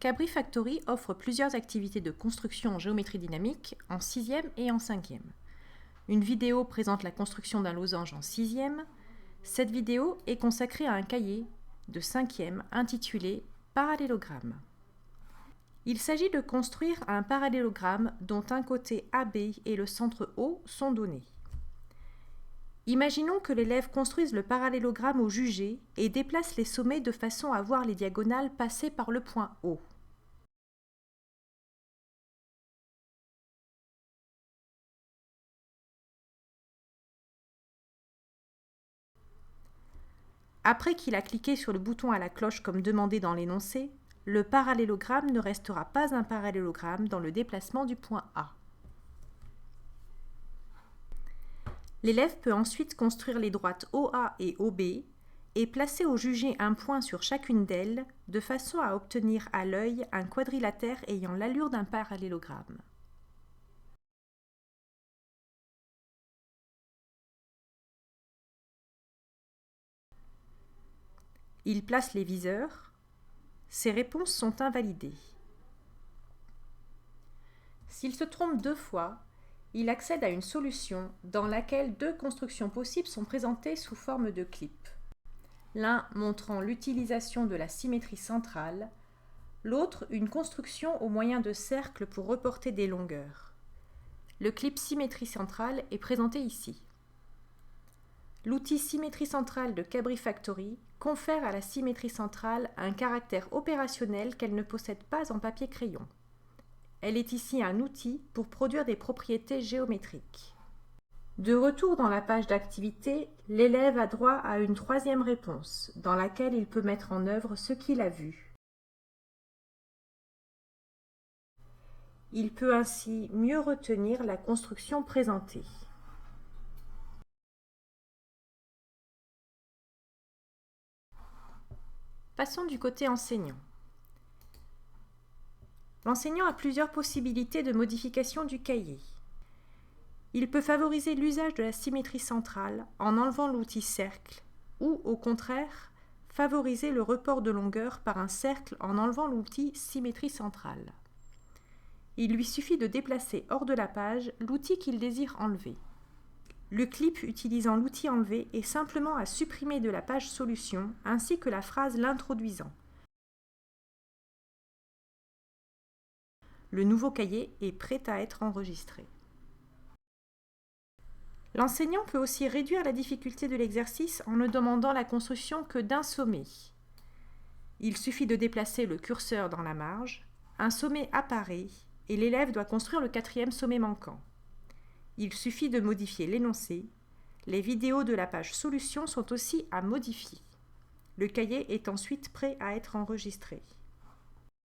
Cabri Factory offre plusieurs activités de construction en géométrie dynamique en 6e et en 5e. Une vidéo présente la construction d'un losange en 6e. Cette vidéo est consacrée à un cahier de 5e intitulé « Parallélogramme ». Il s'agit de construire un parallélogramme dont un côté AB et le centre O sont donnés. Imaginons que l'élève construise le parallélogramme au jugé et déplace les sommets de façon à voir les diagonales passer par le point O. Après qu'il a cliqué sur le bouton à la cloche comme demandé dans l'énoncé, le parallélogramme ne restera pas un parallélogramme dans le déplacement du point A. L'élève peut ensuite construire les droites OA et OB et placer au jugé un point sur chacune d'elles de façon à obtenir à l'œil un quadrilatère ayant l'allure d'un parallélogramme. Il place les viseurs. Ses réponses sont invalidées. S'il se trompe 2 fois, il accède à une solution dans laquelle 2 constructions possibles sont présentées sous forme de clip. L'un montrant l'utilisation de la symétrie centrale, l'autre une construction au moyen de cercles pour reporter des longueurs. Le clip symétrie centrale est présenté ici. L'outil symétrie centrale de Cabri Factory confère à la symétrie centrale un caractère opérationnel qu'elle ne possède pas en papier crayon. Elle est ici un outil pour produire des propriétés géométriques. De retour dans la page d'activité, l'élève a droit à une 3e réponse, dans laquelle il peut mettre en œuvre ce qu'il a vu. Il peut ainsi mieux retenir la construction présentée. Passons du côté enseignant. L'enseignant a plusieurs possibilités de modification du cahier. Il peut favoriser l'usage de la symétrie centrale en enlevant l'outil cercle ou, au contraire, favoriser le report de longueur par un cercle en enlevant l'outil symétrie centrale. Il lui suffit de déplacer hors de la page l'outil qu'il désire enlever. Le clip utilisant l'outil enlevé est simplement à supprimer de la page solution ainsi que la phrase l'introduisant. Le nouveau cahier est prêt à être enregistré. L'enseignant peut aussi réduire la difficulté de l'exercice en ne demandant la construction que d'un sommet. Il suffit de déplacer le curseur dans la marge, un sommet apparaît et l'élève doit construire le 4e sommet manquant. Il suffit de modifier l'énoncé. Les vidéos de la page solution sont aussi à modifier. Le cahier est ensuite prêt à être enregistré.